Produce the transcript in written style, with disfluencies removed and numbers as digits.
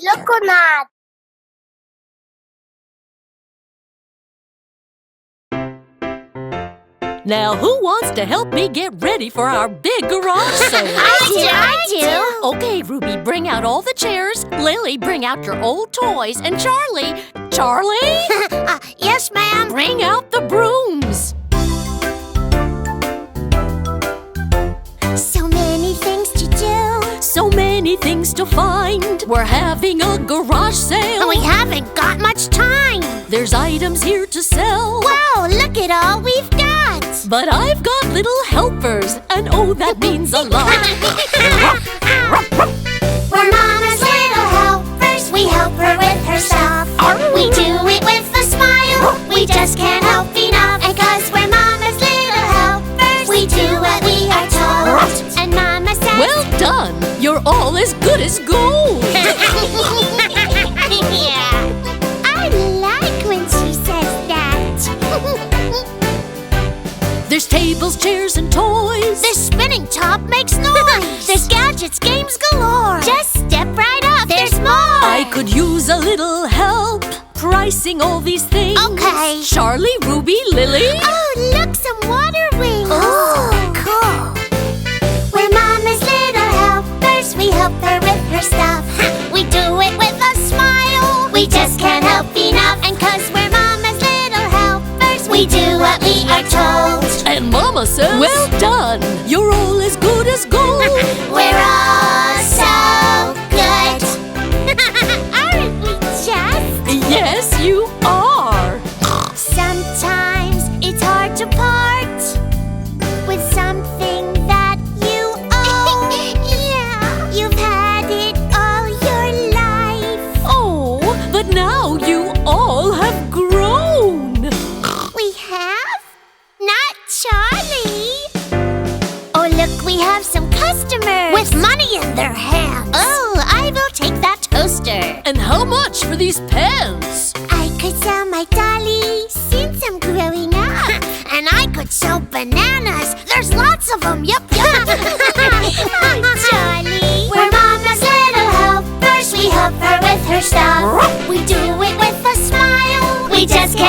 Loco Nuts. Now, who wants to help me get ready for our big garage sale? I do. Okay, Ruby, bring out all the chairs. Lily, bring out your old toys. And Charlie, Yes, ma'am. bring out the brooms. So many things to do. So many things to find. We're having a garage sale. And we haven't got much time. There's items here to sell. Wow, look at all we've got. But I've got little helpers, and oh, that means a lot. We're Mama's little helpers. We help her with her stuff. We do it with a smile. We just can't help enough. And 'cause we're Mama's little helpers, we do what we are told. And Mama says, Well done! You're all as good as gold. yeah. I like when she says that. There's tables, chairs, and toys. This spinning top makes noise. There's gadgets, games galore. Just step right up, there's more. I could use a little help pricing all these things. Okay. Charlie, Ruby, Lily. Oh, look, some water wings. Oh, cool. We're Mama's little helpers. We help her with her stuff. We do it with a smile. We just can't help enough. And 'cause we're Mama's little helpers, we do what we are told. And Mama says, Well done! You're all as good as gold. We're all so good. Aren't we just? Yes, you are. Sometimes it's hard to part with something that you own. Yeah, you've had it all your life. Oh, but now you all have grown. We have? Not Charlie. Oh, look, we have some customers with money in their hands. Oh, I will take that toaster. And how much for these pens? I could sell my dolly since I'm growing up. And I could sell bananas. There's lots of them, yup. Oh, Charlie. We're Mama's little helpers. We help her with her stuff. We do it with a smile. We just can't